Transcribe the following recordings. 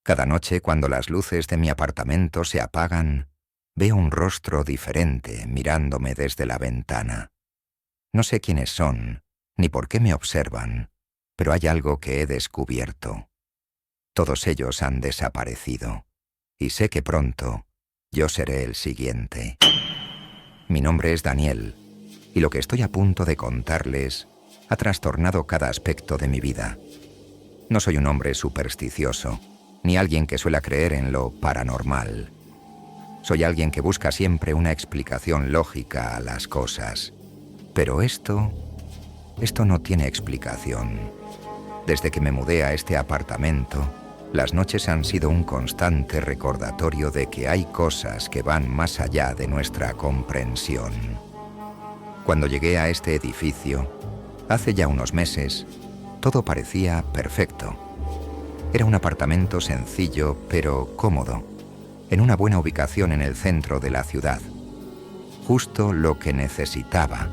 Cada noche, cuando las luces de mi apartamento se apagan, veo un rostro diferente mirándome desde la ventana. No sé quiénes son, ni por qué me observan, pero hay algo que he descubierto. Todos ellos han desaparecido, y sé que pronto yo seré el siguiente. Mi nombre es Daniel, y lo que estoy a punto de contarles ha trastornado cada aspecto de mi vida. No soy un hombre supersticioso, ni alguien que suele creer en lo paranormal. Soy alguien que busca siempre una explicación lógica a las cosas. Pero esto no tiene explicación. Desde que me mudé a este apartamento, las noches han sido un constante recordatorio de que hay cosas que van más allá de nuestra comprensión. Cuando llegué a este edificio, hace ya unos meses, todo parecía perfecto. Era un apartamento sencillo, pero cómodo, en una buena ubicación en el centro de la ciudad. Justo lo que necesitaba.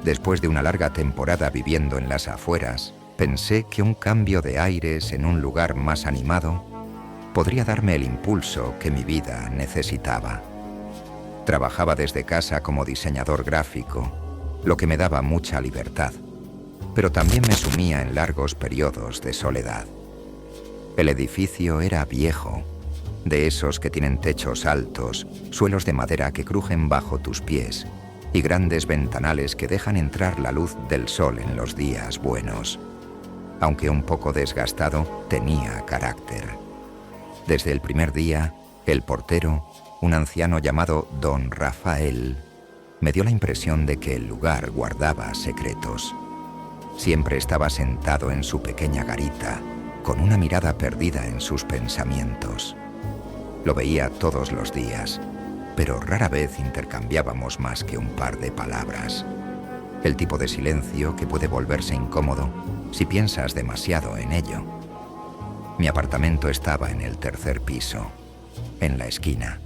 Después de una larga temporada viviendo en las afueras, pensé que un cambio de aires en un lugar más animado podría darme el impulso que mi vida necesitaba. Trabajaba desde casa como diseñador gráfico, lo que me daba mucha libertad, pero también me sumía en largos periodos de soledad. El edificio era viejo, de esos que tienen techos altos, suelos de madera que crujen bajo tus pies y grandes ventanales que dejan entrar la luz del sol en los días buenos. Aunque un poco desgastado, tenía carácter. Desde el primer día, el portero, un anciano llamado Don Rafael, me dio la impresión de que el lugar guardaba secretos. Siempre estaba sentado en su pequeña garita, con una mirada perdida en sus pensamientos. Lo veía todos los días, pero rara vez intercambiábamos más que un par de palabras. El tipo de silencio que puede volverse incómodo si piensas demasiado en ello. Mi apartamento estaba en el tercer piso, en la esquina,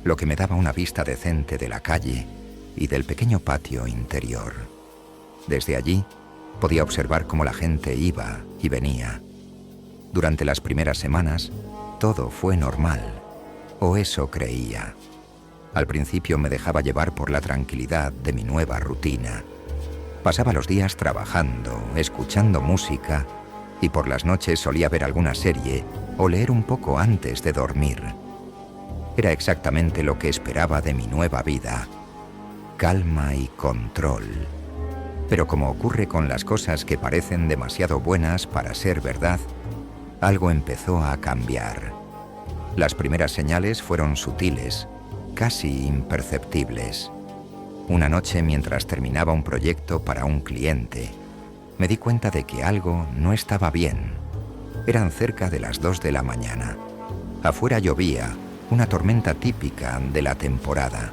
lo que me daba una vista decente de la calle y del pequeño patio interior. Desde allí podía observar cómo la gente iba y venía. Durante las primeras semanas, todo fue normal, o eso creía. Al principio me dejaba llevar por la tranquilidad de mi nueva rutina. Pasaba los días trabajando, escuchando música, y por las noches solía ver alguna serie o leer un poco antes de dormir. Era exactamente lo que esperaba de mi nueva vida: calma y control. Pero como ocurre con las cosas que parecen demasiado buenas para ser verdad, algo empezó a cambiar. Las primeras señales fueron sutiles, casi imperceptibles. Una noche, mientras terminaba un proyecto para un cliente, me di cuenta de que algo no estaba bien. Eran cerca de las 2 de la mañana. Afuera llovía, una tormenta típica de la temporada.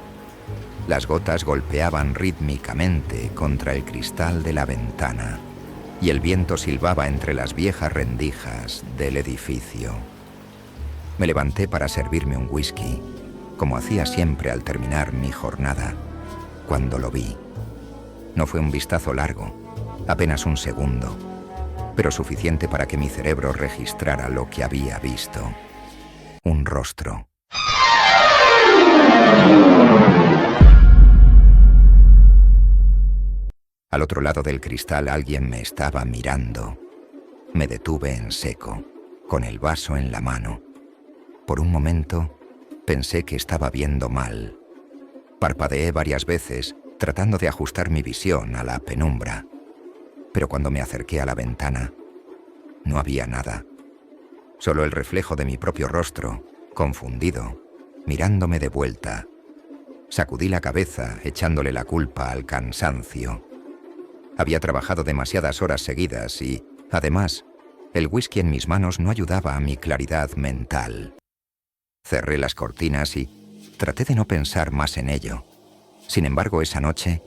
Las gotas golpeaban rítmicamente contra el cristal de la ventana y el viento silbaba entre las viejas rendijas del edificio. Me levanté para servirme un whisky, como hacía siempre al terminar mi jornada, cuando lo vi. No fue un vistazo largo, apenas un segundo, pero suficiente para que mi cerebro registrara lo que había visto. Un rostro. Al otro lado del cristal alguien me estaba mirando. Me detuve en seco, con el vaso en la mano. Por un momento pensé que estaba viendo mal. Parpadeé varias veces, tratando de ajustar mi visión a la penumbra. Pero cuando me acerqué a la ventana, no había nada. Solo el reflejo de mi propio rostro, confundido, mirándome de vuelta. Sacudí la cabeza, echándole la culpa al cansancio. Había trabajado demasiadas horas seguidas y, además, el whisky en mis manos no ayudaba a mi claridad mental. Cerré las cortinas y traté de no pensar más en ello. Sin embargo, esa noche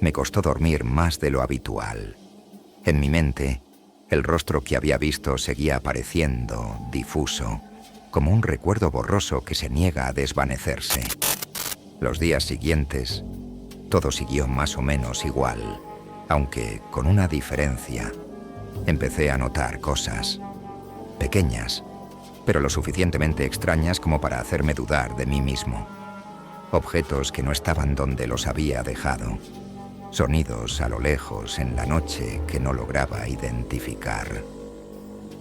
me costó dormir más de lo habitual. En mi mente, el rostro que había visto seguía apareciendo, difuso, como un recuerdo borroso que se niega a desvanecerse. Los días siguientes, todo siguió más o menos igual, aunque con una diferencia. Empecé a notar cosas, pequeñas, pero lo suficientemente extrañas como para hacerme dudar de mí mismo. Objetos que no estaban donde los había dejado. Sonidos a lo lejos en la noche que no lograba identificar.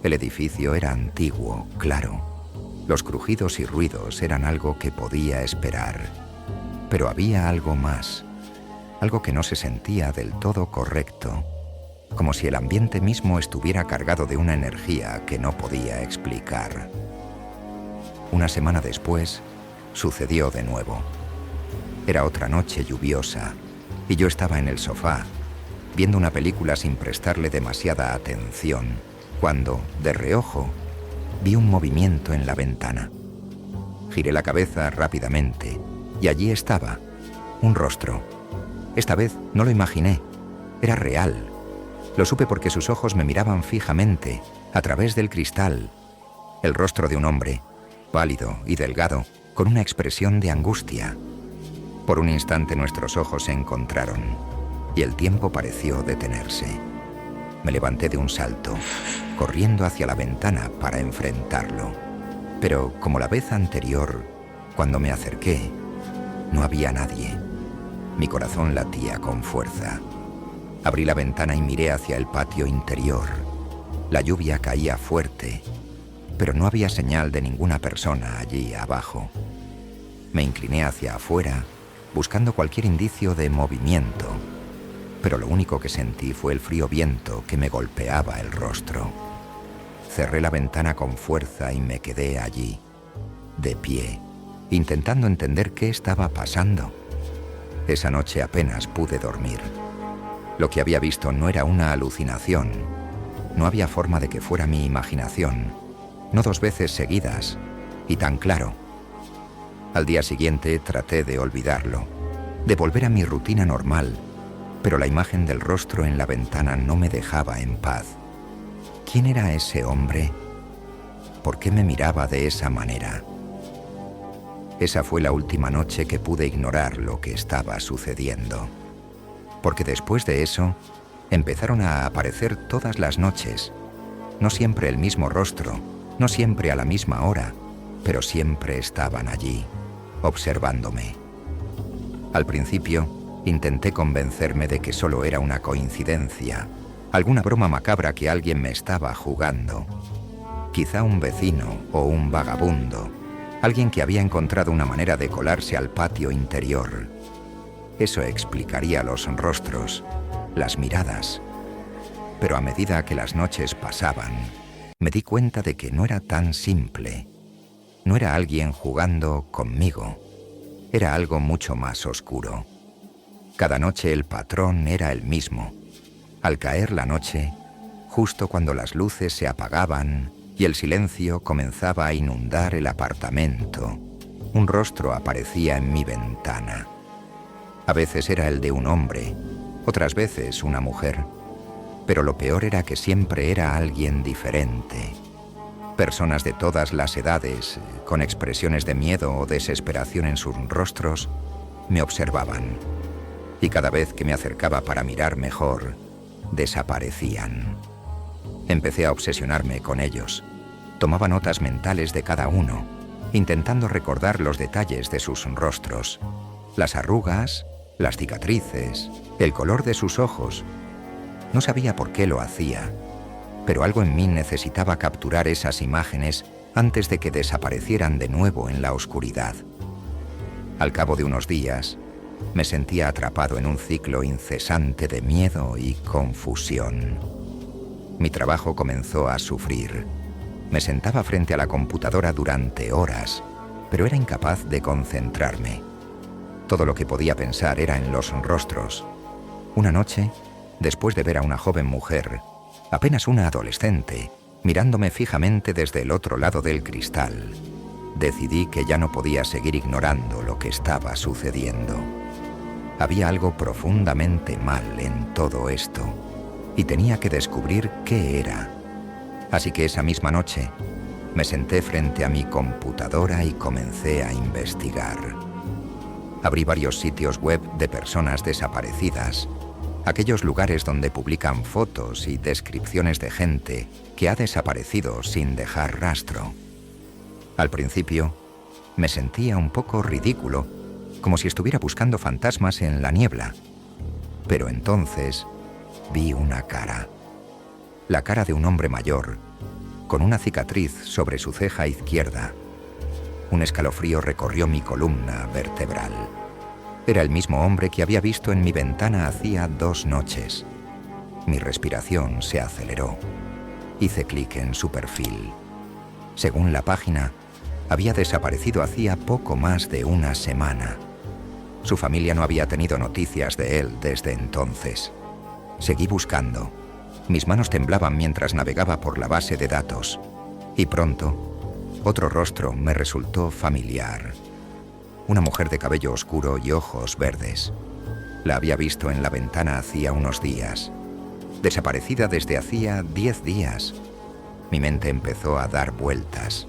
El edificio era antiguo, claro. Los crujidos y ruidos eran algo que podía esperar. Pero había algo más. Algo que no se sentía del todo correcto. Como si el ambiente mismo estuviera cargado de una energía que no podía explicar. Una semana después, sucedió de nuevo. Era otra noche lluviosa, y yo estaba en el sofá, viendo una película sin prestarle demasiada atención, cuando, de reojo, vi un movimiento en la ventana. Giré la cabeza rápidamente, y allí estaba, un rostro. Esta vez no lo imaginé, era real. Lo supe porque sus ojos me miraban fijamente, a través del cristal. El rostro de un hombre, pálido y delgado, con una expresión de angustia. Por un instante nuestros ojos se encontraron, y el tiempo pareció detenerse. Me levanté de un salto, corriendo hacia la ventana para enfrentarlo. Pero, como la vez anterior, cuando me acerqué, no había nadie. Mi corazón latía con fuerza. Abrí la ventana y miré hacia el patio interior. La lluvia caía fuerte, pero no había señal de ninguna persona allí abajo. Me incliné hacia afuera, buscando cualquier indicio de movimiento, pero lo único que sentí fue el frío viento que me golpeaba el rostro. Cerré la ventana con fuerza y me quedé allí, de pie, intentando entender qué estaba pasando. Esa noche apenas pude dormir. Lo que había visto no era una alucinación. No había forma de que fuera mi imaginación, no 2 veces seguidas, y tan claro. Al día siguiente traté de olvidarlo, de volver a mi rutina normal, pero la imagen del rostro en la ventana no me dejaba en paz. ¿Quién era ese hombre? ¿Por qué me miraba de esa manera? Esa fue la última noche que pude ignorar lo que estaba sucediendo. Porque después de eso, empezaron a aparecer todas las noches. No siempre el mismo rostro, no siempre a la misma hora, pero siempre estaban allí, observándome. Al principio, intenté convencerme de que solo era una coincidencia, alguna broma macabra que alguien me estaba jugando. Quizá un vecino o un vagabundo, alguien que había encontrado una manera de colarse al patio interior. Eso explicaría los rostros, las miradas. Pero a medida que las noches pasaban, me di cuenta de que no era tan simple. No era alguien jugando conmigo. Era algo mucho más oscuro. Cada noche el patrón era el mismo. Al caer la noche, justo cuando las luces se apagaban y el silencio comenzaba a inundar el apartamento, un rostro aparecía en mi ventana. A veces era el de un hombre, otras veces una mujer, pero lo peor era que siempre era alguien diferente. Personas de todas las edades, con expresiones de miedo o desesperación en sus rostros, me observaban, y cada vez que me acercaba para mirar mejor, desaparecían. Empecé a obsesionarme con ellos. Tomaba notas mentales de cada uno, intentando recordar los detalles de sus rostros, las arrugas, las cicatrices, el color de sus ojos. No sabía por qué lo hacía, pero algo en mí necesitaba capturar esas imágenes antes de que desaparecieran de nuevo en la oscuridad. Al cabo de unos días, me sentía atrapado en un ciclo incesante de miedo y confusión. Mi trabajo comenzó a sufrir. Me sentaba frente a la computadora durante horas, pero era incapaz de concentrarme. Todo lo que podía pensar era en los rostros. Una noche, después de ver a una joven mujer, apenas una adolescente, mirándome fijamente desde el otro lado del cristal, decidí que ya no podía seguir ignorando lo que estaba sucediendo. Había algo profundamente mal en todo esto, y tenía que descubrir qué era. Así que esa misma noche, me senté frente a mi computadora y comencé a investigar. Abrí varios sitios web de personas desaparecidas, aquellos lugares donde publican fotos y descripciones de gente que ha desaparecido sin dejar rastro. Al principio, me sentía un poco ridículo, como si estuviera buscando fantasmas en la niebla. Pero entonces vi una cara. La cara de un hombre mayor, con una cicatriz sobre su ceja izquierda. Un escalofrío recorrió mi columna vertebral. Era el mismo hombre que había visto en mi ventana hacía 2 noches. Mi respiración se aceleró. Hice clic en su perfil. Según la página, había desaparecido hacía poco más de 1 semana. Su familia no había tenido noticias de él desde entonces. Seguí buscando. Mis manos temblaban mientras navegaba por la base de datos. Y pronto, otro rostro me resultó familiar. Una mujer de cabello oscuro y ojos verdes. La había visto en la ventana hacía unos días. Desaparecida desde hacía 10 días. Mi mente empezó a dar vueltas.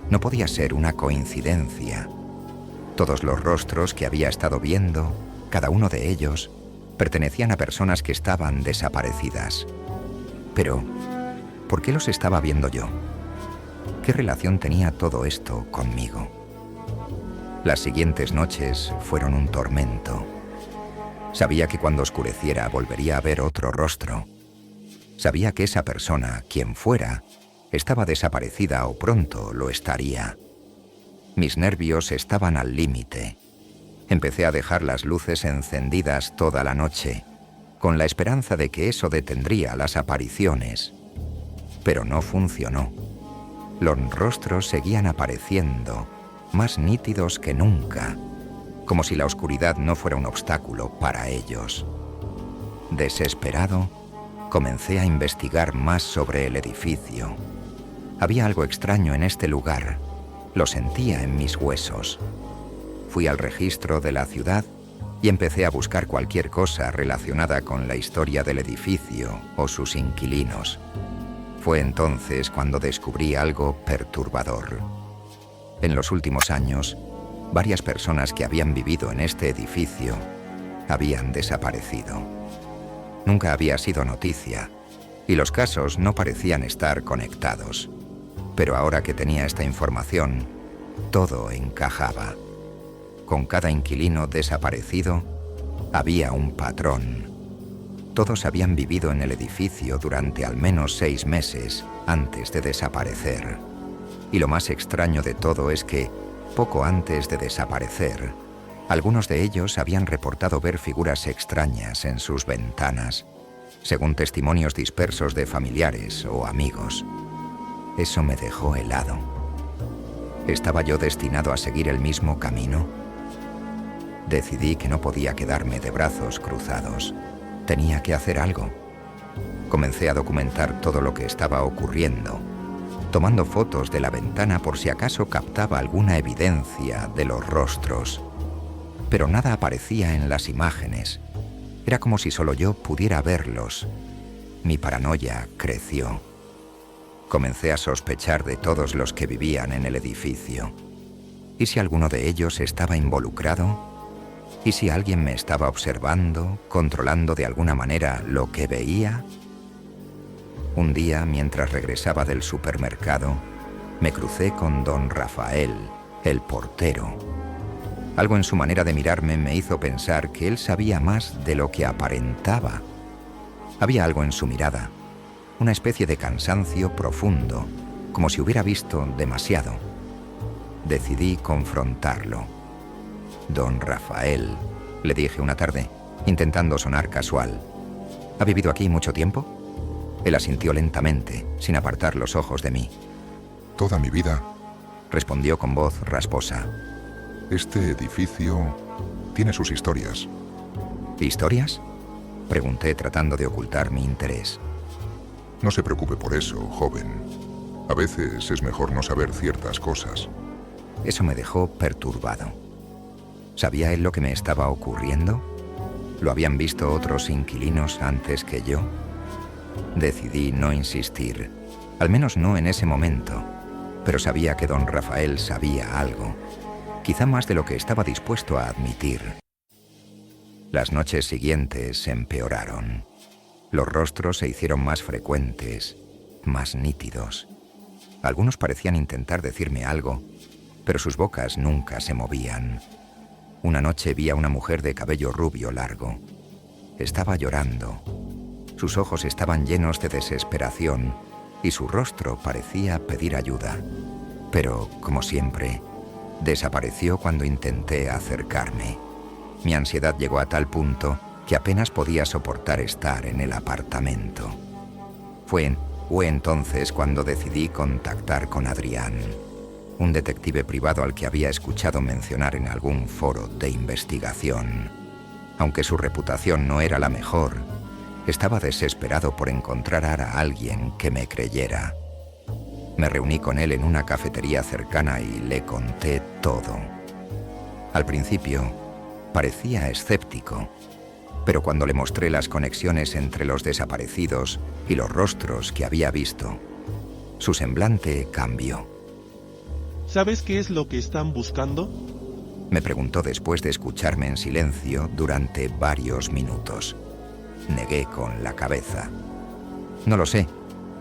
No podía ser una coincidencia. Todos los rostros que había estado viendo, cada uno de ellos, pertenecían a personas que estaban desaparecidas. Pero, ¿por qué los estaba viendo yo? ¿Qué relación tenía todo esto conmigo? Las siguientes noches fueron un tormento. Sabía que cuando oscureciera volvería a ver otro rostro. Sabía que esa persona, quien fuera, estaba desaparecida o pronto lo estaría. Mis nervios estaban al límite. Empecé a dejar las luces encendidas toda la noche, con la esperanza de que eso detendría las apariciones. Pero no funcionó. Los rostros seguían apareciendo, más nítidos que nunca, como si la oscuridad no fuera un obstáculo para ellos. Desesperado, comencé a investigar más sobre el edificio. Había algo extraño en este lugar. Lo sentía en mis huesos. Fui al registro de la ciudad y empecé a buscar cualquier cosa relacionada con la historia del edificio o sus inquilinos. Fue entonces cuando descubrí algo perturbador. En los últimos años, varias personas que habían vivido en este edificio habían desaparecido. Nunca había sido noticia y los casos no parecían estar conectados. Pero ahora que tenía esta información, todo encajaba. Con cada inquilino desaparecido, había un patrón. Todos habían vivido en el edificio durante al menos 6 meses antes de desaparecer. Y lo más extraño de todo es que, poco antes de desaparecer, algunos de ellos habían reportado ver figuras extrañas en sus ventanas, según testimonios dispersos de familiares o amigos. Eso me dejó helado. ¿Estaba yo destinado a seguir el mismo camino? Decidí que no podía quedarme de brazos cruzados. Tenía que hacer algo. Comencé a documentar todo lo que estaba ocurriendo, tomando fotos de la ventana por si acaso captaba alguna evidencia de los rostros. Pero nada aparecía en las imágenes. Era como si solo yo pudiera verlos. Mi paranoia creció. Comencé a sospechar de todos los que vivían en el edificio. ¿Y si alguno de ellos estaba involucrado? ¿Y si alguien me estaba observando, controlando de alguna manera lo que veía? Un día, mientras regresaba del supermercado, me crucé con don Rafael, el portero. Algo en su manera de mirarme me hizo pensar que él sabía más de lo que aparentaba. Había algo en su mirada, una especie de cansancio profundo, como si hubiera visto demasiado. Decidí confrontarlo. Don Rafael, le dije una tarde, intentando sonar casual. ¿Ha vivido aquí mucho tiempo? Él asintió lentamente, sin apartar los ojos de mí. Toda mi vida. Respondió con voz rasposa. Este edificio tiene sus historias. ¿Historias? Pregunté tratando de ocultar mi interés. No se preocupe por eso, joven. A veces es mejor no saber ciertas cosas. Eso me dejó perturbado. ¿Sabía él lo que me estaba ocurriendo? ¿Lo habían visto otros inquilinos antes que yo? Decidí no insistir, al menos no en ese momento, pero sabía que don Rafael sabía algo, quizá más de lo que estaba dispuesto a admitir. Las noches siguientes empeoraron. Los rostros se hicieron más frecuentes, más nítidos. Algunos parecían intentar decirme algo, pero sus bocas nunca se movían. Una noche vi a una mujer de cabello rubio largo. Estaba llorando. Sus ojos estaban llenos de desesperación y su rostro parecía pedir ayuda. Pero, como siempre, desapareció cuando intenté acercarme. Mi ansiedad llegó a tal punto que apenas podía soportar estar en el apartamento. Fue entonces cuando decidí contactar con Adrián, un detective privado al que había escuchado mencionar en algún foro de investigación. Aunque su reputación no era la mejor, estaba desesperado por encontrar a alguien que me creyera. Me reuní con él en una cafetería cercana y le conté todo. Al principio, parecía escéptico, pero cuando le mostré las conexiones entre los desaparecidos y los rostros que había visto, su semblante cambió. ¿Sabes qué es lo que están buscando? Me preguntó después de escucharme en silencio durante varios minutos. Negué con la cabeza. No lo sé,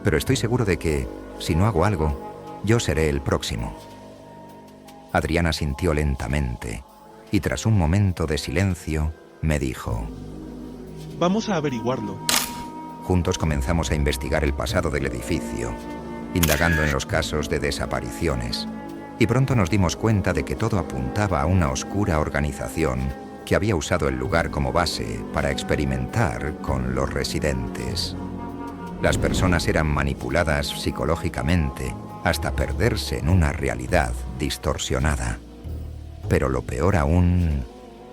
pero estoy seguro de que, si no hago algo, yo seré el próximo. Adrián asintió lentamente y tras un momento de silencio me dijo: Vamos a averiguarlo. Juntos comenzamos a investigar el pasado del edificio, indagando en los casos de desapariciones, y pronto nos dimos cuenta de que todo apuntaba a una oscura organización que había usado el lugar como base para experimentar con los residentes. Las personas eran manipuladas psicológicamente hasta perderse en una realidad distorsionada. Pero lo peor aún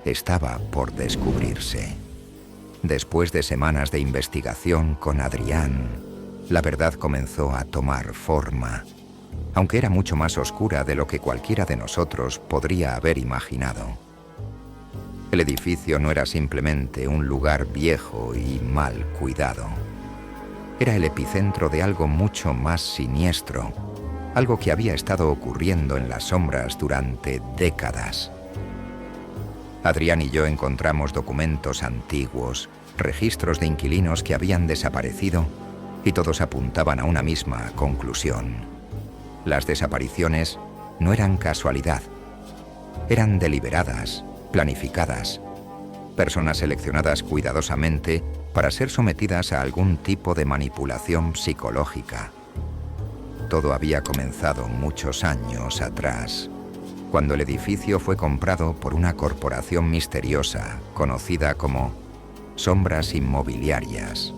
estaba por descubrirse. Después de semanas de investigación con Adrián, la verdad comenzó a tomar forma, aunque era mucho más oscura de lo que cualquiera de nosotros podría haber imaginado. El edificio no era simplemente un lugar viejo y mal cuidado. Era el epicentro de algo mucho más siniestro, algo que había estado ocurriendo en las sombras durante décadas. Adrián y yo encontramos documentos antiguos, registros de inquilinos que habían desaparecido, y todos apuntaban a una misma conclusión. Las desapariciones no eran casualidad, eran deliberadas, planificadas, personas seleccionadas cuidadosamente para ser sometidas a algún tipo de manipulación psicológica. Todo había comenzado muchos años atrás, cuando el edificio fue comprado por una corporación misteriosa conocida como Sombras Inmobiliarias,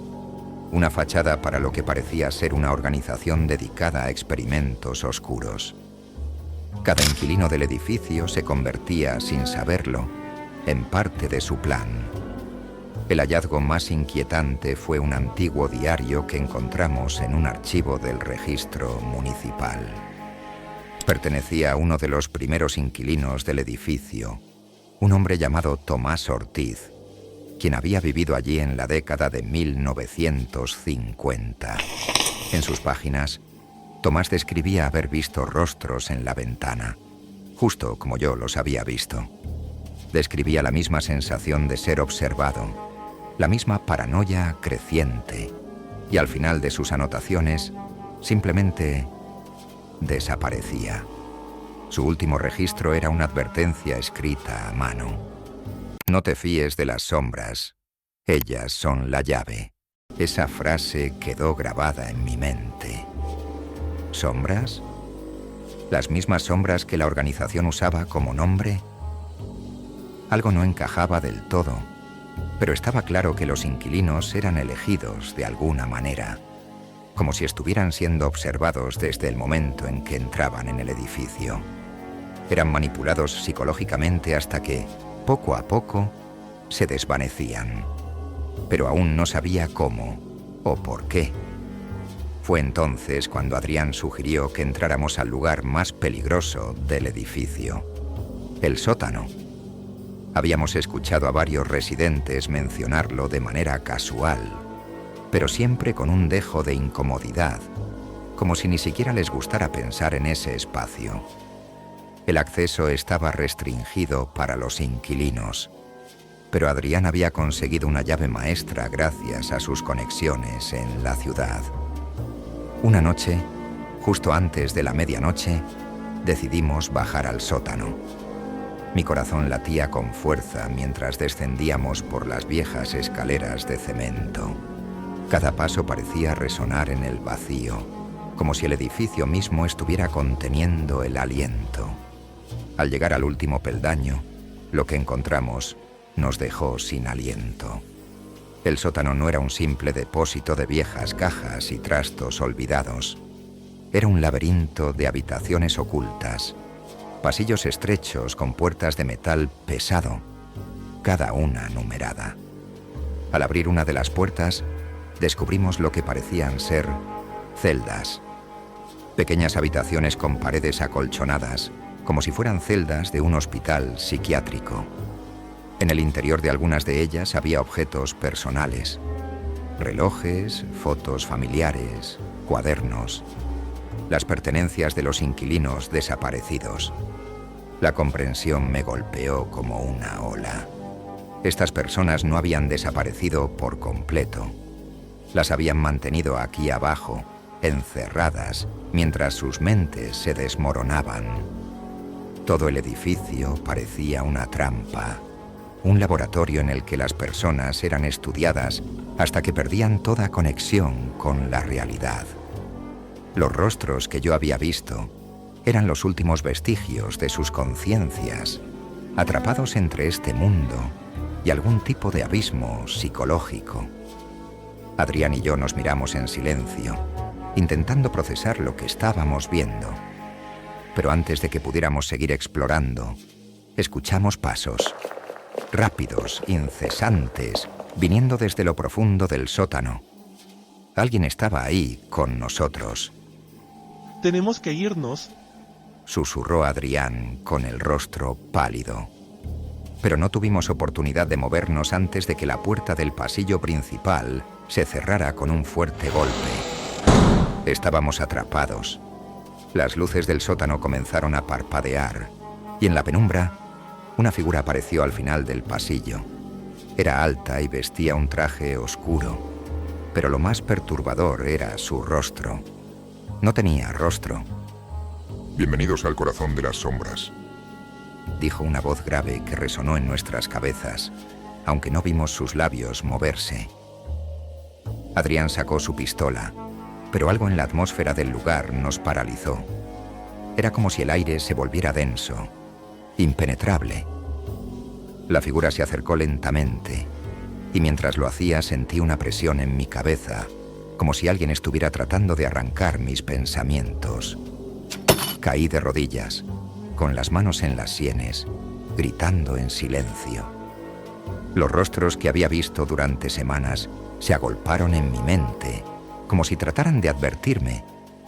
una fachada para lo que parecía ser una organización dedicada a experimentos oscuros. Cada inquilino del edificio se convertía, sin saberlo, en parte de su plan. El hallazgo más inquietante fue un antiguo diario que encontramos en un archivo del registro municipal. Pertenecía a uno de los primeros inquilinos del edificio, un hombre llamado Tomás Ortiz, quien había vivido allí en la década de 1950. En sus páginas, Tomás describía haber visto rostros en la ventana, justo como yo los había visto. Describía la misma sensación de ser observado, la misma paranoia creciente, y al final de sus anotaciones simplemente desaparecía. Su último registro era una advertencia escrita a mano: no te fíes de las sombras, ellas son la llave. Esa frase quedó grabada en mi mente. ¿Sombras? ¿Las mismas sombras que la organización usaba como nombre? Algo no encajaba del todo, pero estaba claro que los inquilinos eran elegidos de alguna manera, como si estuvieran siendo observados desde el momento en que entraban en el edificio. Eran manipulados psicológicamente hasta que, poco a poco, se desvanecían. Pero aún no sabía cómo o por qué. Fue entonces cuando Adrián sugirió que entráramos al lugar más peligroso del edificio, el sótano. Habíamos escuchado a varios residentes mencionarlo de manera casual, pero siempre con un dejo de incomodidad, como si ni siquiera les gustara pensar en ese espacio. El acceso estaba restringido para los inquilinos, pero Adrián había conseguido una llave maestra gracias a sus conexiones en la ciudad. Una noche, Justo antes de la medianoche, decidimos bajar al sótano. Mi corazón latía con fuerza mientras descendíamos por las viejas escaleras de cemento. Cada paso parecía resonar en el vacío, como si el edificio mismo estuviera conteniendo el aliento. Al llegar al último peldaño, lo que encontramos nos dejó sin aliento. El sótano no era un simple depósito de viejas cajas y trastos olvidados. Era un laberinto de habitaciones ocultas, pasillos estrechos con puertas de metal pesado, cada una numerada. Al abrir una de las puertas, descubrimos lo que parecían ser celdas. Pequeñas habitaciones con paredes acolchonadas, como si fueran celdas de un hospital psiquiátrico. En el interior de algunas de ellas había objetos personales, relojes, fotos familiares, cuadernos, las pertenencias de los inquilinos desaparecidos. La comprensión me golpeó como una ola. Estas personas no habían desaparecido por completo. Las habían mantenido aquí abajo, encerradas, mientras sus mentes se desmoronaban. Todo el edificio parecía una trampa, un laboratorio en el que las personas eran estudiadas hasta que perdían toda conexión con la realidad. Los rostros que yo había visto eran los últimos vestigios de sus conciencias, atrapados entre este mundo y algún tipo de abismo psicológico. Adrián y yo nos miramos en silencio, intentando procesar lo que estábamos viendo. Pero antes de que pudiéramos seguir explorando, escuchamos pasos, rápidos, incesantes, viniendo desde lo profundo del sótano. Alguien estaba ahí con nosotros. Tenemos que irnos. Susurró Adrián con el rostro pálido. Pero no tuvimos oportunidad de movernos antes de que la puerta del pasillo principal se cerrara con un fuerte golpe. Estábamos atrapados. Las luces del sótano comenzaron a parpadear y en la penumbra una figura apareció al final del pasillo. Era alta y vestía un traje oscuro, pero lo más perturbador era su rostro. No tenía rostro. Bienvenidos al corazón de las sombras, dijo una voz grave que resonó en nuestras cabezas, aunque no vimos sus labios moverse. Adrián sacó su pistola, pero algo en la atmósfera del lugar nos paralizó. Era como si el aire se volviera denso, impenetrable. La figura se acercó lentamente, y mientras lo hacía sentí una presión en mi cabeza, como si alguien estuviera tratando de arrancar mis pensamientos. Caí de rodillas, con las manos en las sienes, gritando en silencio. Los rostros que había visto durante semanas se agolparon en mi mente, como si trataran de advertirme,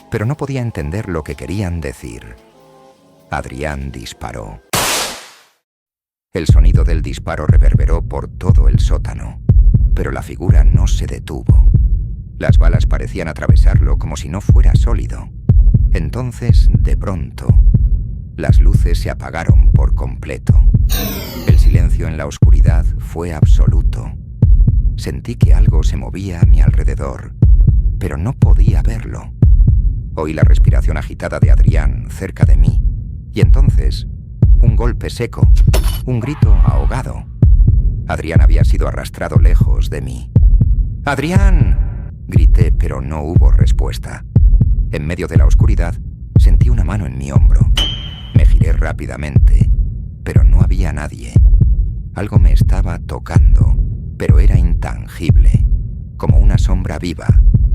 pero no podía entender lo que querían decir. Adrián disparó. El sonido del disparo reverberó por todo el sótano, pero la figura no se detuvo. Las balas parecían atravesarlo como si no fuera sólido. Entonces, de pronto, las luces se apagaron por completo. El silencio en la oscuridad fue absoluto. Sentí que algo se movía a mi alrededor, pero no podía verlo. Oí la respiración agitada de Adrián cerca de mí, y entonces, un golpe seco, un grito ahogado. Adrián había sido arrastrado lejos de mí. ¡Adrián!, grité, pero no hubo respuesta. En medio de la oscuridad, sentí una mano en mi hombro. Me giré rápidamente, pero no había nadie. Algo me estaba tocando, pero era intangible, como una sombra viva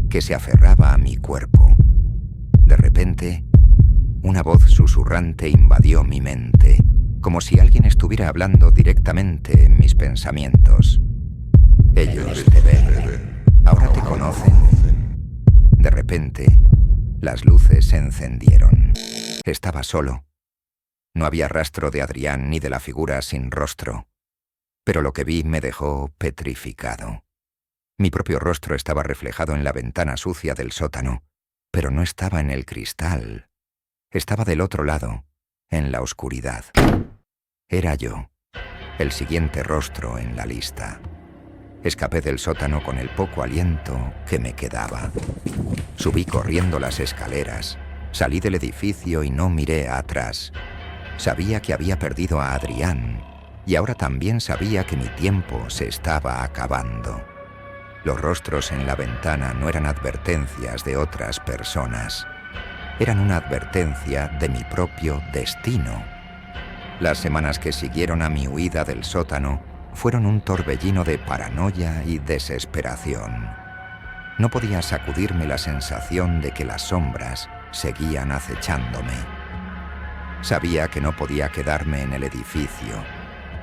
que se aferraba a mi cuerpo. De repente, una voz susurrante invadió mi mente, como si alguien estuviera hablando directamente en mis pensamientos. Ellos te ven. Ahora te conocen. De repente, las luces se encendieron. Estaba solo. No había rastro de Adrián ni de la figura sin rostro. Pero lo que vi me dejó petrificado. Mi propio rostro estaba reflejado en la ventana sucia del sótano, pero no estaba en el cristal. Estaba del otro lado, en la oscuridad. Era yo, el siguiente rostro en la lista. Escapé del sótano con el poco aliento que me quedaba. Subí corriendo las escaleras, Salí del edificio y no miré atrás. Sabía que había perdido a Adrián y ahora también sabía que mi tiempo se estaba acabando. Los rostros en la ventana no eran advertencias de otras personas. Eran una advertencia de mi propio destino. Las semanas que siguieron a mi huida del sótano fueron un torbellino de paranoia y desesperación. No podía sacudirme la sensación de que las sombras seguían acechándome. Sabía que no podía quedarme en el edificio,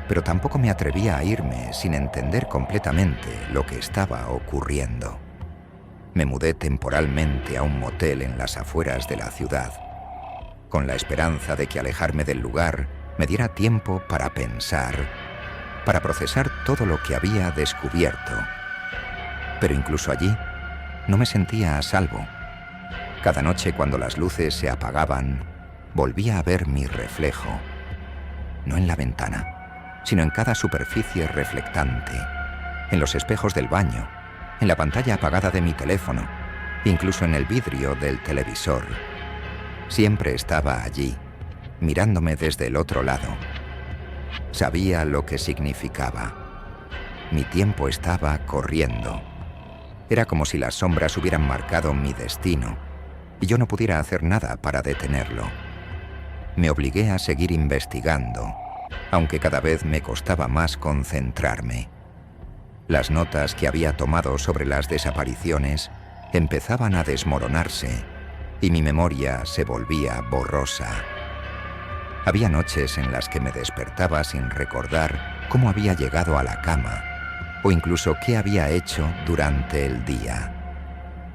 pero tampoco me atrevía a irme sin entender completamente lo que estaba ocurriendo. Me mudé temporalmente a un motel en las afueras de la ciudad, con la esperanza de que alejarme del lugar me diera tiempo para pensar, para procesar todo lo que había descubierto. Pero incluso allí no me sentía a salvo. Cada noche, cuando las luces se apagaban, volvía a ver mi reflejo, no en la ventana, sino en cada superficie reflectante, en los espejos del baño, en la pantalla apagada de mi teléfono, incluso en el vidrio del televisor. Siempre estaba allí, mirándome desde el otro lado. Sabía lo que significaba. Mi tiempo estaba corriendo. Era como si las sombras hubieran marcado mi destino y yo no pudiera hacer nada para detenerlo. Me obligué a seguir investigando, aunque cada vez me costaba más concentrarme. Las notas que había tomado sobre las desapariciones empezaban a desmoronarse y mi memoria se volvía borrosa. Había noches en las que me despertaba sin recordar cómo había llegado a la cama o incluso qué había hecho durante el día.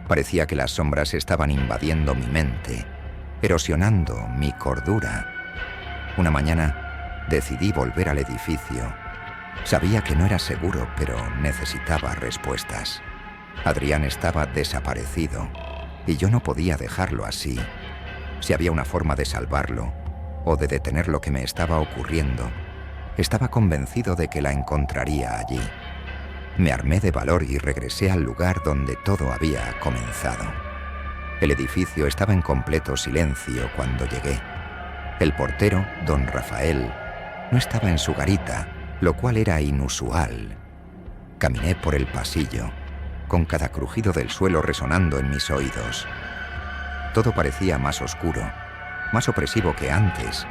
Parecía que las sombras estaban invadiendo mi mente, erosionando mi cordura. Una mañana decidí volver al edificio. Sabía que no era seguro, pero necesitaba respuestas. Adrián estaba desaparecido y yo no podía dejarlo así. Si había una forma de salvarlo o de detener lo que me estaba ocurriendo, estaba convencido de que la encontraría allí. Me armé de valor y regresé al lugar donde todo había comenzado. El edificio estaba en completo silencio cuando llegué. El portero, don Rafael, no estaba en su garita, lo cual era inusual. Caminé por el pasillo, con cada crujido del suelo resonando en mis oídos. Todo parecía más oscuro, más opresivo que antes.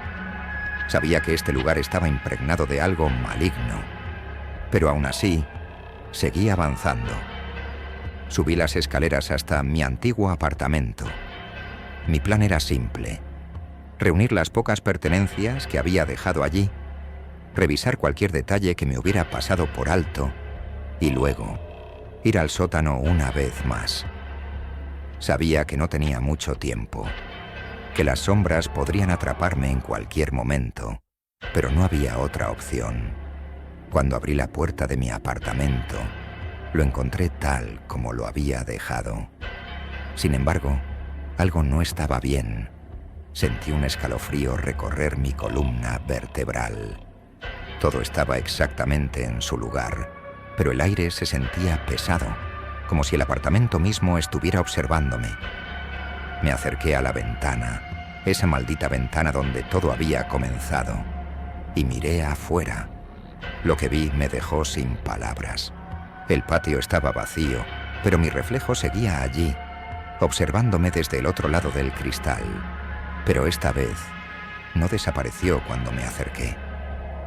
Sabía que este lugar estaba impregnado de algo maligno, pero aún así, seguí avanzando. Subí las escaleras hasta mi antiguo apartamento. Mi plan era simple: reunir las pocas pertenencias que había dejado allí, revisar cualquier detalle que me hubiera pasado por alto y luego ir al sótano una vez más. Sabía que no tenía mucho tiempo, que las sombras podrían atraparme en cualquier momento, pero no había otra opción. Cuando abrí la puerta de mi apartamento, lo encontré tal como lo había dejado. Sin embargo, algo no estaba bien. Sentí un escalofrío recorrer mi columna vertebral. Todo estaba exactamente en su lugar, pero el aire se sentía pesado, como si el apartamento mismo estuviera observándome. Me acerqué a la ventana, esa maldita ventana donde todo había comenzado, y miré afuera. Lo que vi me dejó sin palabras. El patio estaba vacío, pero mi reflejo seguía allí, observándome desde el otro lado del cristal. Pero esta vez no desapareció cuando me acerqué.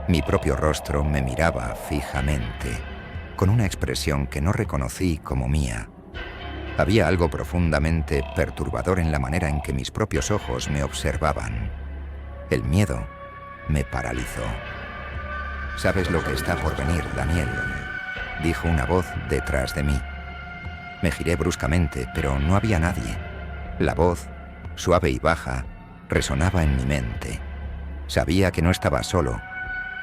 Mi propio rostro me miraba fijamente, con una expresión que no reconocí como mía. Había algo profundamente perturbador en la manera en que mis propios ojos me observaban. El miedo me paralizó. «¿Sabes lo que está por venir, Daniel?», dijo una voz detrás de mí. Me giré bruscamente, pero no había nadie. La voz, suave y baja, resonaba en mi mente. Sabía que no estaba solo,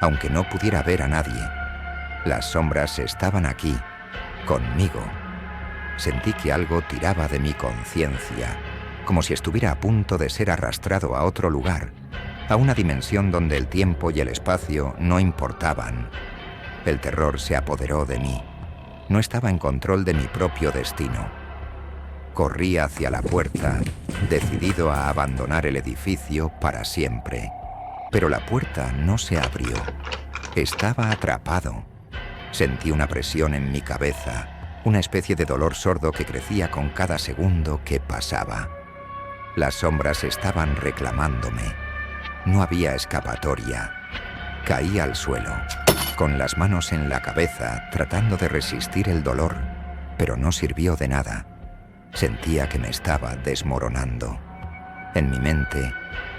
aunque no pudiera ver a nadie. Las sombras estaban aquí, conmigo. Sentí que algo tiraba de mi conciencia, como si estuviera a punto de ser arrastrado a otro lugar, a una dimensión donde el tiempo y el espacio no importaban. El terror se apoderó de mí. No estaba en control de mi propio destino. Corrí hacia la puerta, decidido a abandonar el edificio para siempre. Pero la puerta no se abrió. Estaba atrapado. Sentí una presión en mi cabeza, una especie de dolor sordo que crecía con cada segundo que pasaba. Las sombras estaban reclamándome. No había escapatoria. Caí al suelo, con las manos en la cabeza, tratando de resistir el dolor, pero no sirvió de nada. Sentía que me estaba desmoronando. En mi mente,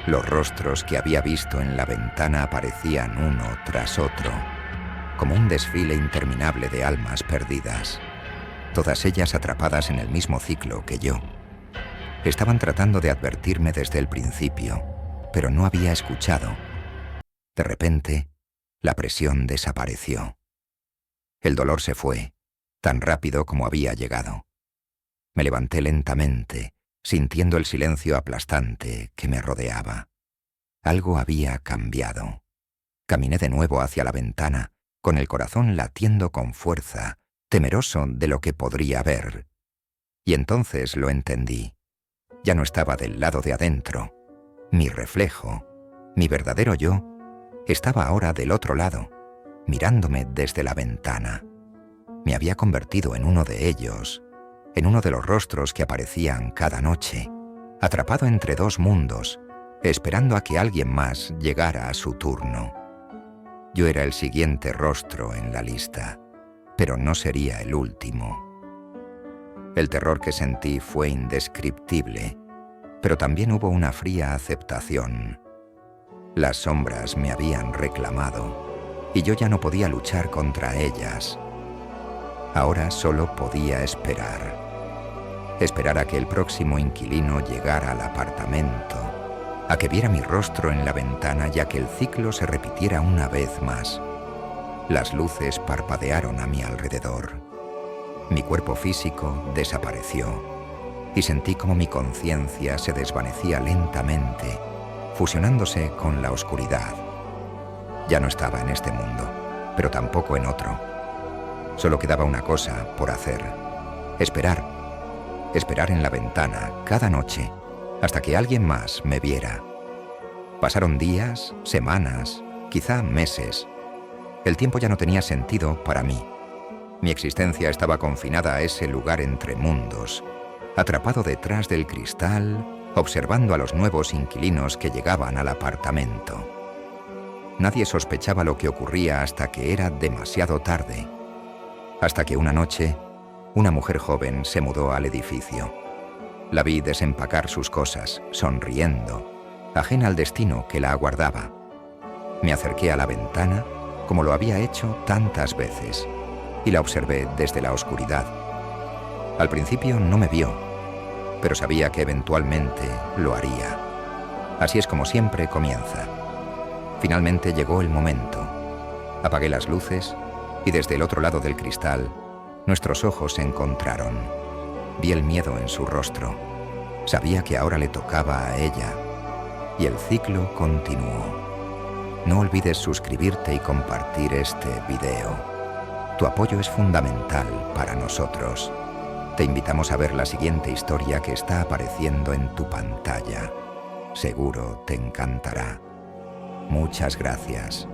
los rostros que había visto en la ventana aparecían uno tras otro, como un desfile interminable de almas perdidas, todas ellas atrapadas en el mismo ciclo que yo. Estaban tratando de advertirme desde el principio, pero no había escuchado. De repente, la presión desapareció. El dolor se fue, tan rápido como había llegado. Me levanté lentamente, sintiendo el silencio aplastante que me rodeaba. Algo había cambiado. Caminé de nuevo hacia la ventana, con el corazón latiendo con fuerza, temeroso de lo que podría ver. Y entonces lo entendí. Ya no estaba del lado de adentro. Mi reflejo, mi verdadero yo, estaba ahora del otro lado, mirándome desde la ventana. Me había convertido en uno de ellos, en uno de los rostros que aparecían cada noche, atrapado entre dos mundos, esperando a que alguien más llegara a su turno. Yo era el siguiente rostro en la lista, pero no sería el último. El terror que sentí fue indescriptible, pero también hubo una fría aceptación. Las sombras me habían reclamado, y yo ya no podía luchar contra ellas. Ahora solo podía esperar. Esperar a que el próximo inquilino llegara al apartamento, a que viera mi rostro en la ventana y a que el ciclo se repitiera una vez más. Las luces parpadearon a mi alrededor. Mi cuerpo físico desapareció y sentí como mi conciencia se desvanecía lentamente, fusionándose con la oscuridad. Ya no estaba en este mundo, pero tampoco en otro. Solo quedaba una cosa por hacer: esperar. Esperar en la ventana cada noche hasta que alguien más me viera. Pasaron días, semanas, quizá meses. El tiempo ya no tenía sentido para mí. Mi existencia estaba confinada a ese lugar entre mundos, atrapado detrás del cristal, observando a los nuevos inquilinos que llegaban al apartamento. Nadie sospechaba lo que ocurría hasta que era demasiado tarde. Hasta que una noche, una mujer joven se mudó al edificio. La vi desempacar sus cosas, sonriendo, ajena al destino que la aguardaba. Me acerqué a la ventana, como lo había hecho tantas veces, y la observé desde la oscuridad. Al principio no me vio, pero sabía que eventualmente lo haría. Así es como siempre comienza. Finalmente llegó el momento. Apagué las luces y desde el otro lado del cristal, nuestros ojos se encontraron. Vi el miedo en su rostro. Sabía que ahora le tocaba a ella. Y el ciclo continuó. No olvides suscribirte y compartir este video. Tu apoyo es fundamental para nosotros. Te invitamos a ver la siguiente historia que está apareciendo en tu pantalla. Seguro te encantará. Muchas gracias.